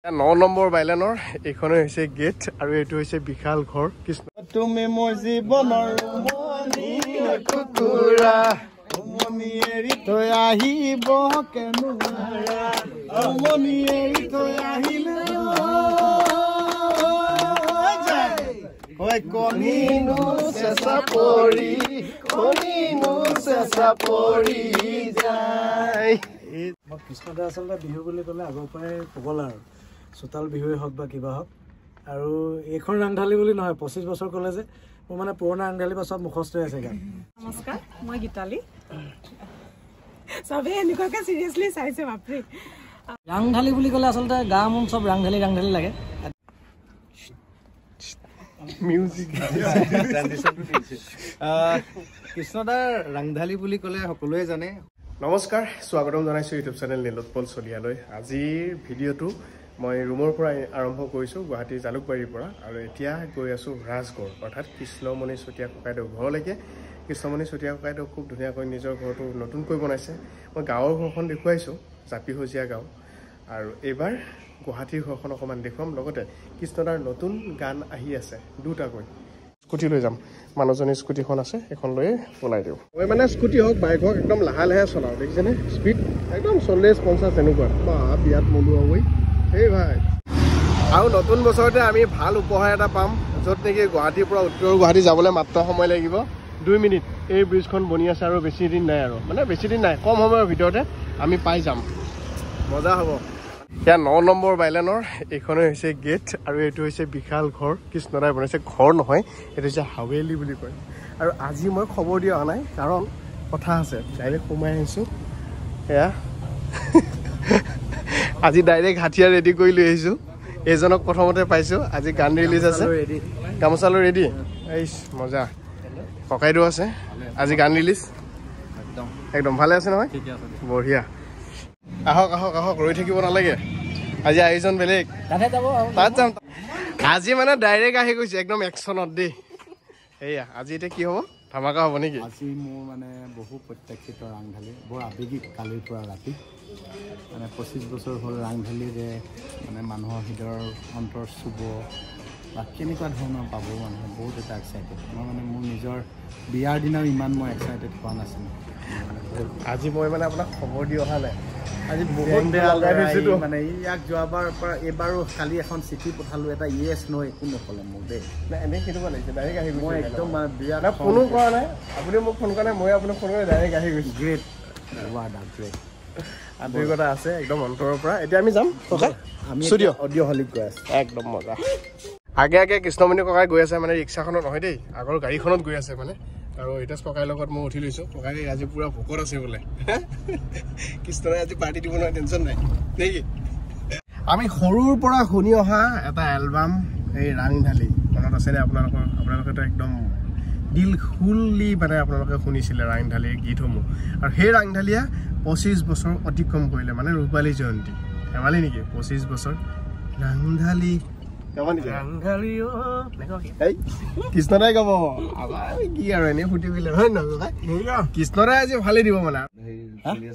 9 number বাইলেনৰ এইখনে হৈছে gate আৰু এইটো হৈছে বিশাল ঘৰ কৃষ্ণ তুমি মোৰ জীৱনৰ মনি কুকুৰা মনি এৰি থৈ আহিব কেনুৱাৰা মনি এৰি থৈ আহিলে ঐ কণিনো চেঁচা পৰি যায় মই কৃষ্ণদা আচলতে বিহু বুলি ক'লে আগৰ পৰাই ক'বলা আৰু চোতাল বিহুৱে হওক বা কিবা হওক আৰু এইখন ৰাংঢালী বুলি নহয় 25 বছৰ ক'লে যে মোৰ মানে পুৰণা ৰাংঢালী বা চব মুখস্থ আছে গান নমস্কাৰ মই গীতালি সবে এনেকুৱাকে সিৰিয়াসলি চাইছে বাপৰে ৰাংঢালী বুলি ক'লে আচলতে গা মন চব ৰাংঢালী লাগে মিউজিক কৃষ্ণদাৰ ৰাংঢালী বুলি ক'লে সকলোৱে জানে নমস্কাৰ স্বাগতম জনাইছোঁ ইউটিউব চেনেল নীলোৎপল চলিয়ালৈ আজিৰ ভিডিঅ'টো মই ৰুমৰ পৰা আৰম্ভ কৰিছোঁ গুৱাহাটীৰ জালুকবাৰীৰ পৰা আৰু এতিয়া গৈ আছোঁ ৰাজগড় অৰ্থাৎ কৃষ্ণমণি চুতীয়া ককাইদেউ ঘৰলৈকে কৃষ্ণমণি চুতীয়া ককাইদেউ খুব ধুনীয়াকৈ নিজৰ ঘৰটো নতুনকৈ বনাইছে মই গাঁৱৰ ঘৰখন দেখুৱাইছোঁ জাপিসজীয়া গাঁও আৰু এইবাৰ গুৱাহাটীৰ ঘৰখন অকণমান দেখুৱাম লগতে কৃষ্ণদাৰ নতুন গান আহি আছে দুটাকৈ স্কুটি লৈ যাম মানুহজনী স্কুটিখন আছে এখন লৈ ওলাই দিওঁ মই মানে স্কুটি হওক বাইক হওক একদম লাহে লাহে চলাওঁ দেখিছেনে স্পীড একদম 40-50 এনেকুৱা বা বিয়াত মলোৱা হৈ এই ভাই আৰু নতুন বছৰতে আমি ভাল উপহাৰ এটা পাম য'ত নেকি গুৱাহাটীৰ পৰা উত্তৰ গুৱাহাটী যাবলৈ মাত্ৰ সময় লাগিব 2 মিনিট এই ব্ৰিজখন বনি আছে আৰু বেছি দিন নাই আৰু মানে বেছি দিন নাই কম সময়ৰ ভিতৰতে আমি পাই যাম মজা হ'ব এতিয়া 9 নম্বৰ বাইলেনৰ এইখনে হৈছে গেট আৰু এইটো হৈছে বিশাল ঘৰ কৃষ্ণদাই বনাইছে ঘৰ নহয় এইটো হৈছে হাৱেলি বুলি কয় আৰু আজি মই খবৰ দিয়া অহা নাই কাৰণ কথা আছে ডাইৰেক্ট সোমাই আহিছোঁ এয়া আজি ডাইৰেক্ট হাথিয়াৰ ৰেডি কৰি লৈ আহিছোঁ এইজনক প্ৰথমতে পাইছোঁ আজি গান ৰিলিজ আছে গামোচালৈ ৰেডি এই মজা ককাইদেউ আছে আজি গান ৰিলিজ একদম ভালে আছে নহয় বঢ়িয়া আহক আহক আহক ৰৈ থাকিব নালাগে আজি আয়োজন বেলেগ তাত যাম আজি মানে ডাইৰেক্ট আহি গৈছে একদম একশ্যনত দেই এয়া আজি এতিয়া কি হ'ব ধামাকা হ'ব নেকি আজি মোৰ মানে বহু প্ৰত্যাশিত ৰাংঢালী বৰ আৱেগিক কালিৰ পৰা ৰাতি মানে 25 বছৰ হ'ল ৰাংঢালীৰে মানে মানুহৰ হৃদয়ৰ অন্তৰ চুব বা কেনেকুৱা ধৰণৰ পাব মানুহে বহুত এটা এক্সাইটেড মই মানে মোৰ নিজৰ বিয়াৰ দিনাও ইমান মই এক্সাইটেড হোৱা নাছিলোঁ আজি মই মানে আপোনাক খবৰ দি অহা নাই আজি বহুত লগাই দিছিলোঁ মানে ইয়াক যোৱাবাৰ পৰা এইবাৰো কালি এখন চিঠি পঠালোঁ এটা ইয়েছ ন একো নক'লে মোক দেই এনেই কেনেকুৱা লাগিছে ডাইৰেক্ট আহি মই একদম বিয়াত ফোনো কৰা নাই আপুনি মোক ফোন কৰা নাই মই আপোনাক ফোন কৰি ডাইৰেক্ট আহি গৈছোঁ গ্ৰেট গ্ৰেট আন্তৰিকতা আছে একদম অন্তৰৰ পৰা এতিয়া আমি যাম আমি ষ্টুডিঅ' অডিঅ' হলিত গৈ আছোঁ একদম মজা আগে আগে কৃষ্ণমণি ককাই গৈ আছে মানে ৰিক্সাখনত নহয় দেই আগৰ গাড়ীখনত গৈ আছে মানে আৰু হিতেশ ককাইৰ লগত মই উঠি লৈছোঁ ককাই আজি পুৰা ভোকত আছে বোলে কৃষ্ণই আজি পাৰ্টি দিব নহয় টেনশ্যন নাই নেকি আমি সৰুৰ পৰা শুনি অহা এটা এলবাম এই ৰাংঢালী মনত আছেনে আপোনালোকেতো একদম দিল খুলি মানে আপোনালোকে শুনিছিলে ৰাংঢালীৰ গীতসমূহ আৰু সেই ৰাংঢালীয়ে 25 বছৰ অতিক্ৰম কৰিলে মানে ৰূপালী জয়ন্তী ধেমালি নেকি 25 বছৰ ৰাংঢালী কৃষ্ণদাই গাব কি আৰু এনেই ফুটি পেলে হয় নহয় কৃষ্ণদাই আজি ভালেই দিব মানে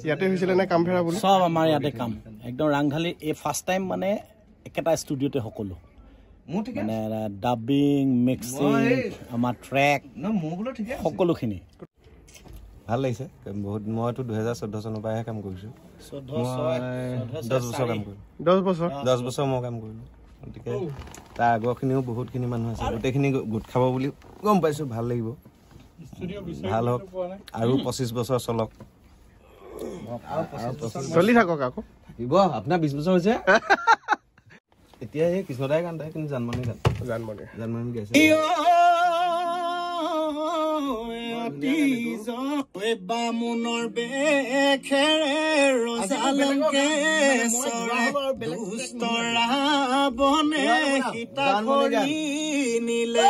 ইয়াতে হৈছিলে নে কাম ফেৰা বুলি সব আমাৰ ইয়াতে কাম একদম ৰাংঢালী এই ফাৰ্ষ্ট টাইম মানে একেটা ষ্টুডিঅ'তে সকলো মানে ডাবিং মিক্সিং আমাৰ ট্ৰেক সকলোখিনি ভাল লাগিছে বহুত মইতো 2014 চনৰ পৰাহে কাম কৰিছোঁ 10 বছৰ মই কাম কৰিলোঁ গতিকে তাৰ আগৰখিনিও বহুতখিনি মানুহ আছে গোটেইখিনি গোট খাব বুলি গম পাইছোঁ ভাল লাগিব ভাল হওক আৰু 25 বছৰ চলক চলি থাকক আকৌ থাকিব আপোনাৰ 20 বছৰ হৈছে এতিয়া এই কৃষ্ণদাই গান তাই কিন্তু জানমণি গাইছে বামুনৰ বেখেৰে ৰজালকে দুষ্টৰা বনে সীতা কৰি নিলে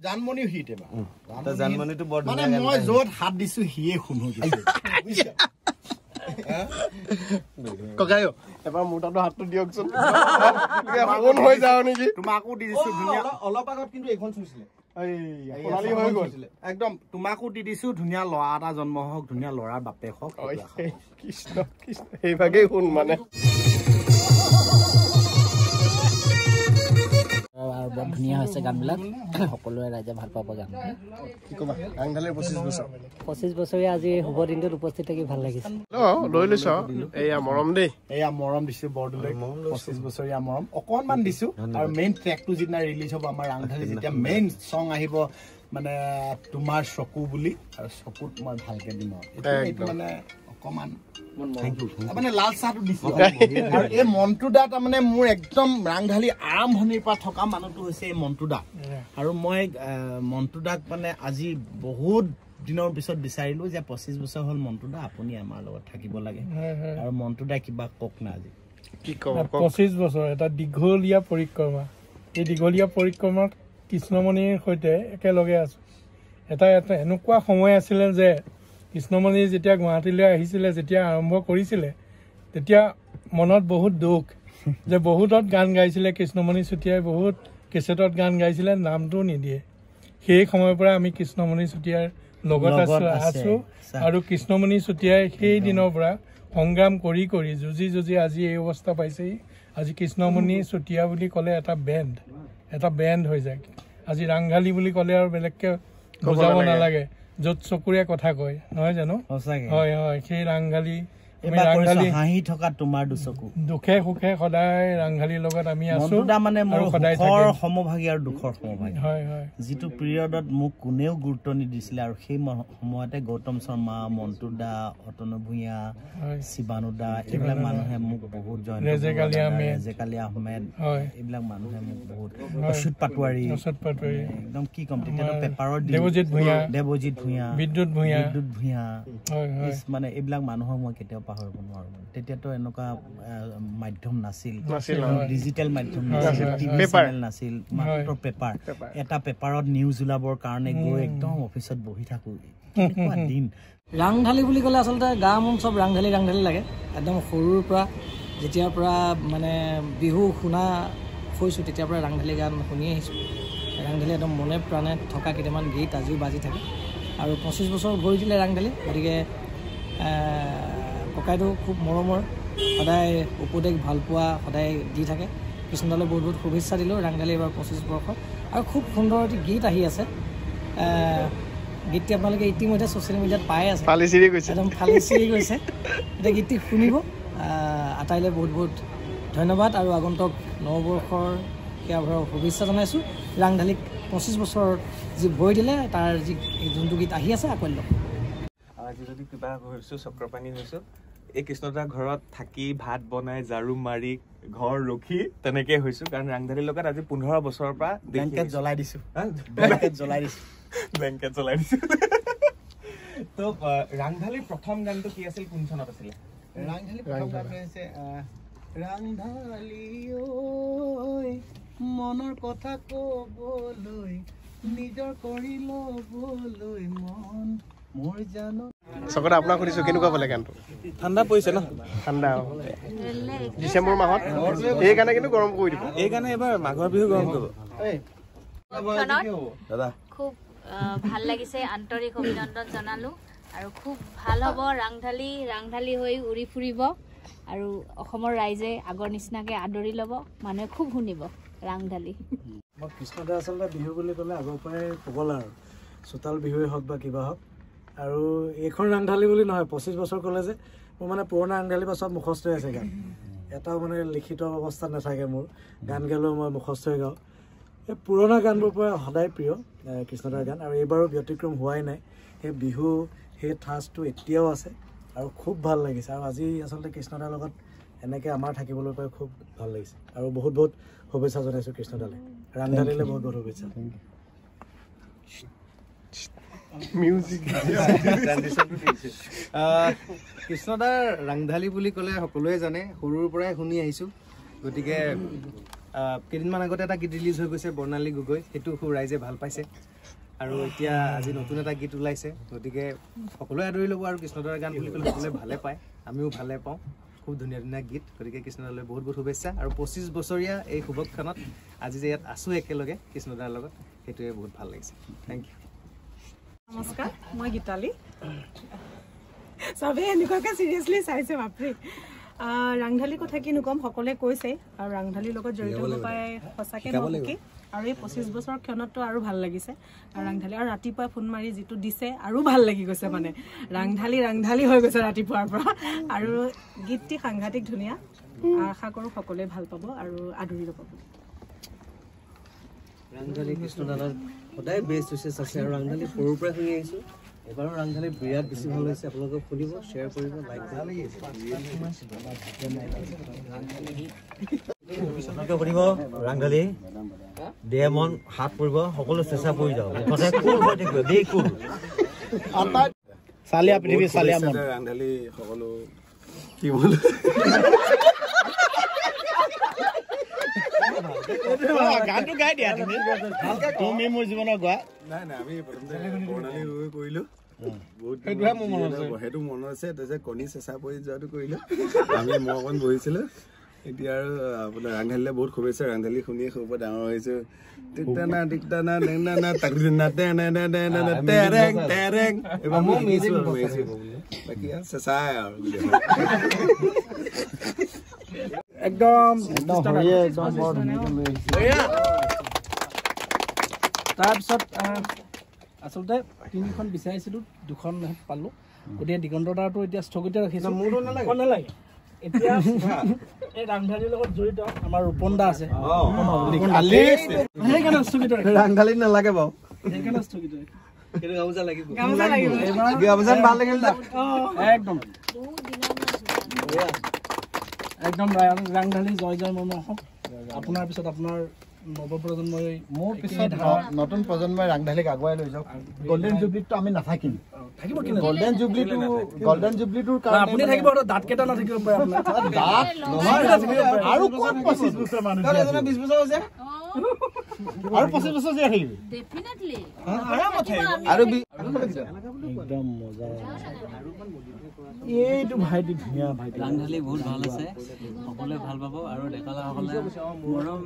জানমণি হিট এবাৰ জানমণিটো বৰ মানে মই য'ত হাত দিছোঁ সিয়ে শুনো ককাইও এবাৰ মোৰ তাতো হাতটো দিয়কচোন মন হৈ যাওঁ নেকি তোমাকো দি দিছোঁ ধুনীয়া অলপ আগত কিন্তু এইখন চুইছিলে একদম তোমাকো দি দিছোঁ ধুনীয়া ল'ৰা এটা জন্ম হওক ধুনীয়া ল'ৰাৰ বাপেক হওক কৃষ্ণ কৃষ্ণ সেইভাগেই শুন মানে ধুনীয়া হৈছে গানবিলাক সকলোৱে ৰাইজে ভাল পাব গান কি ক'বা ৰাংঢালীৰ 25 বছৰীয়া আজি শুভ দিনটোত উপস্থিত থাকি ভাল লাগিছে লৈ লৈছ এয়া মৰম দেই এয়া মৰম দিছো বৰদলৈ 25 বছৰীয়া মৰম অকণমান দিছো আৰু মেইন ট্ৰেকটো যিদিনা ৰিলিজ হ'ব আমাৰ ৰাংঢালী যেতিয়া মেইন সং আহিব মানে তোমাৰ চকু বুলি আৰু চকুত মই ভালকে দিম এইটো মানে অকণমান মানে লাল চাহটো দিছো আৰু এই মন্টুদা তাৰমানে মোৰ একদম ৰাংঢালী আৰম্ভণিৰ পৰা থকা মানুহটো হৈছে এই মন্টুদা আৰু মই মন্টুদাক মানে আজি বহুত দিনৰ পিছত বিচাৰিলো যে 25 বছৰ হ'ল মন্টুদা আপুনি আমাৰ লগত থাকিব লাগে আৰু মন্টুদা কিবা কক না আজি কি ক'ব 25 বছৰ এটা দীঘলীয়া পৰিক্ৰমা এই দীঘলীয়া পৰিক্ৰমাত কৃষ্ণমণিৰ সৈতে একেলগে আছো এটা এনেকুৱা সময় আছিলে যে কৃষ্ণমণি যেতিয়া গুৱাহাটীলৈ আহিছিলে যেতিয়া আৰম্ভ কৰিছিলে তেতিয়া মনত বহুত দুখ যে বহুতত গান গাইছিলে কৃষ্ণমণি চুতীয়াই বহুত কেছেটত গান গাইছিলে নামটো নিদিয়ে সেই সময়ৰ পৰা আমি কৃষ্ণমণি চুতীয়াৰ লগত আছো আৰু কৃষ্ণমণি চুতীয়াই সেই দিনৰ পৰা সংগ্ৰাম কৰি কৰি যুঁজি আজি এই অৱস্থা পাইছেহি আজি কৃষ্ণমণি চুতীয়া বুলি ক'লে এটা বেণ্ড হৈ যায় আজি ৰাংঢালী বুলি ক'লে আৰু বেলেগকে বুজাব নালাগে য'ত চকুৰে কথা কয় নহয় জানো হয় সেই ৰাংঢালী হাঁহি থকা তোমাৰ দুচকু দুখে সুখে সদায় ৰাংঢালীৰ লগত আমি আছো মানে মোৰ সমভাগী আৰু দুখৰ সমভাগী যিটো পিৰিয়ডত মোক কোনেও গুৰুত্ব নিদিছিলে আৰু সেই সময়তে গৌতম শৰ্মা মন্টুদা অতনু ভূঞা শিৱানুদা এইবিলাক মানুহে মোক বহুত জইন ৰেজেকালী আহমেদ এইবিলাক মানুহে মোক বহুত অচ্যুত পাটোৱাৰী একদম কি কম তেতিয়াতো পেপাৰত দেৱজিৎ ভূঞা বিদ্যুৎ ভূঞা মানে এইবিলাক মানুহক মই কেতিয়াও পাহৰিব নোৱাৰো তেতিয়াতো এনেকুৱা মাধ্যম নাছিল ডিজিটেল মাধ্যম নাছিল টিভি চেনেল নাছিল মাত্ৰ পেপাৰ এটা পেপাৰত নিউজ ওলাবৰ কাৰণে গৈ একদম অফিচত বহি থাকো কেনেকুৱা দিন ৰাংঢালী বুলি ক'লে আচলতে গা মন চব ৰাংঢালী লাগে একদম সৰুৰ পৰা যেতিয়াৰ পৰা মানে বিহু শুনা হৈছোঁ তেতিয়াৰ পৰা ৰাংঢালী গান শুনি আহিছোঁ ৰাংঢালী একদম মনে প্ৰাণে থকা কেইটামান গীত আজিও বাজি থাকে আৰু 25 বছৰ ভৰি দিলে ৰাংঢালী গতিকে ককাইদেউ খুব মৰমৰ সদায় উপদেশ ভালপোৱা সদায় দি থাকে কৃষ্ণদালৈ বহুত শুভেচ্ছা দিলোঁ ৰাংঢালী এবাৰ 25 বৰ্ষ আৰু খুব সুন্দৰ এটি গীত আহি আছে গীতটি আপোনালোকে ইতিমধ্যে ছ'চিয়েল মিডিয়াত পাই আছে একদম ফালি চিৰি গৈছে এতিয়া গীতটি শুনিব আটাইলৈ বহুত ধন্যবাদ আৰু আগন্তুক নৱবৰ্ষৰ সেয়া শুভেচ্ছা জনাইছোঁ ৰাংঢালীক 25 বছৰ যি ভৰি দিলে তাৰ যি যোনটো গীত আহি আছে আকৌ লওক আজি যদি কিবা হৈছোঁ চক্ৰপাণী হৈছোঁ এই কৃষ্ণদাৰ ঘৰত থাকি ভাত বনাই ঝাৰু মাৰি ঘৰ ৰখি তেনেকে হৈছোঁ কাৰণ ৰাংঢালীৰ লগত আজি 15 বছৰৰ পৰা ব্লেংকেট জ্বলাই দিছোঁ তো ৰাংঢালীৰ প্ৰথম গানটো কি আছিল কোন চনত আছিলে ৰাংঢালী প্ৰথম গানটো হৈছে ৰাংঢালী ঐ মনৰ কথা ক'বলৈ নিজৰ কৰি ল'বলৈ মন মোৰ জানো চকতে আপোনাক সুধিছো কেনেকুৱা পালে গানটো ঠাণ্ডা পৰিছে ন ঠাণ্ডা ডিচেম্বৰ মাহত এই গানে কিন্তু গৰম কৰি দিব এই গানে এবাৰ মাঘৰ বিহু গৰম কৰিব দাদা খুব ভাল লাগিছে আন্তৰিক অভিনন্দন জনালো আৰু খুব ভাল হ'ব ৰাংঢালী হৈ উৰি ফুৰিব আৰু অসমৰ ৰাইজে আগৰ নিচিনাকে আদৰি ল'ব মানুহে খুব শুনিব ৰাংঢালী মই কৃষ্ণদা আচলতে বিহু বুলি ক'লে আগৰ পৰাই পগলা আৰু চোতাল বিহুৱে হওক বা কিবা হওক আৰু এইখন ৰাংঢালী বুলি নহয় 25 বছৰ ক'লে যে মোৰ মানে পুৰণা ৰাংঢালী বা চব মুখস্থ হৈ আছে গান এটাও মানে লিখিত অৱস্থাত নাথাকে মোৰ গান গালেও মই মুখস্থ হৈ গাওঁ এই পুৰণা গানবোৰ পৰা সদায় প্ৰিয় কৃষ্ণদাৰ গান আৰু এইবাৰো ব্যতিক্ৰম হোৱাই নাই সেই বিহু সেই ঠাঁচটো এতিয়াও আছে আৰু খুব ভাল লাগিছে আৰু আজি আচলতে কৃষ্ণদাৰ লগত এনেকৈ আমাৰ থাকিবলৈ পাই খুব ভাল লাগিছে আৰু বহুত শুভেচ্ছা জনাইছোঁ কৃষ্ণদালৈ ৰাংঢালীলৈ বহুত শুভেচ্ছা কৃষ্ণদাৰ ৰাংঢালী বুলি ক'লে সকলোৱে জানে সৰুৰ পৰাই শুনি আহিছোঁ গতিকে কেইদিনমান আগতে এটা গীত ৰিলিজ হৈ গৈছে বৰ্ণালী গগৈ সেইটো খুব ৰাইজে ভাল পাইছে আৰু এতিয়া আজি নতুন এটা গীত ওলাইছে গতিকে সকলোৱে আদৰি ল'ব আৰু কৃষ্ণদাৰ গান বুলি ক'লে সকলোৱে ভালে পায় আমিও ভালে পাওঁ খুব ধুনীয়া গীত গতিকে কৃষ্ণদালৈ বহুত শুভেচ্ছা আৰু 25 বছৰীয়া এই শুভক্ষণত আজি যে ইয়াত আছোঁ একেলগে কৃষ্ণদাৰ লগত সেইটোৱে বহুত ভাল লাগিছে থেংক ইউ নমস্কাৰ মই গীতালি চবেই এনেকুৱাকৈ চিৰিয়াছলি চাইছে বাপৰে ৰাংঢালীৰ কথা কিনো ক'ম, সকলোৱে কৈছে আৰু ৰাংঢালীৰ লগত জড়িত হ'ব পাৰে সঁচাকৈ মই সুখী। আৰু এই 25 বছৰ ক্ষণততো আৰু ভাল লাগিছে আৰু ৰাংঢালী আৰু ৰাতিপুৱা ফোন মাৰি যিটো দিছে আৰু ভাল লাগি গৈছে, মানে ৰাংঢালী হৈ গৈছে ৰাতিপুৱাৰ পৰা। আৰু গীতটি সাংঘাতিক ধুনীয়া, আশা কৰোঁ সকলোৱে ভাল পাব আৰু আদৰিব পাব। ৰাংঢালী কৃষ্ণ দাদাৰ সদায় বেষ্ট উইচেছ আছে আৰু ৰাংঢালী সৰুৰ পৰা শুনি আহিছোঁ। এবাৰো ৰাংঢালী বিৰাট বেছি ভাল হৈছে। আপোনালোকে শুনিব, শ্বেয়াৰ কৰিব, লাইক কৰিব। ৰাংঢালী দেহ মন হাত পৰিব, সকলো চেষ্টা পৰি যাওক। চালিয়া পৃথিৱী চালিয়া মন ৰাংঢালী সকলো কি বোলো গানটো গাই দিয়া তুমি মোৰ জীৱনৰ গোৱা। নাই আমি প্ৰথমতে প্ৰণালী কৰিলো, সেইটো মনত আছে। তাৰপিছত কণী চেঁচা পৰি যোৱাটো কৰিলো, আমি মই অকণ বহিছিলো। এতিয়া আৰু আপোনাৰ ৰাংঢালীলে বহুত শুভেচ্ছা। ৰাংঢালী শুনিয়ে সৰুৰ পৰা ডাঙৰ হৈছো। বাকী চেঁচাই আৰু একদম তাৰপিছত আচলতে 3খন বিচাৰিছিলোঁ, 2খন পালোঁ। গতিকে দিগন্ত দাৰটো এতিয়া স্থগিত ৰাখিছোঁ। মোৰতো নালাগে। এতিয়া এই ৰাংঢালীৰ লগত জড়িত আমাৰ ৰূপন দা আছে, সেইকাৰণে স্থগিত ৰাখিছোঁ। ৰাংঢালী নালাগে বাৰু, সেইকাৰণে স্থগিত একদম ৰাংঢালী জয় জয় মন হওক। আপোনাৰ পিছত আপোনাৰ নৱপ্ৰজন্মই, মোৰ পিছত নতুন প্ৰজন্মই ৰাংঢালীক আগুৱাই লৈ যাওক। গল্ডেন জুবলিতটো আমি নাথাকিম, থাকিব কি গল্ডেন জুবলিটোৰ কাৰণে আপুনি থাকিব, দাঁত কেইটা নাথাকিব পাৰে আৰু ক'ত 25 বছৰ মানুহ 20 বছৰ হৈছে আৰু 25 বছৰ জীয়াই থাকিবি ডেফিনেটলি আৰু একদম মজা। এইটো ভাইটি ধুনীয়া ভাইটি। ৰাংঢালী বহুত ভাল আছে, সকলোৱে ভাল পাব আৰু ডেকাসকলে মৰম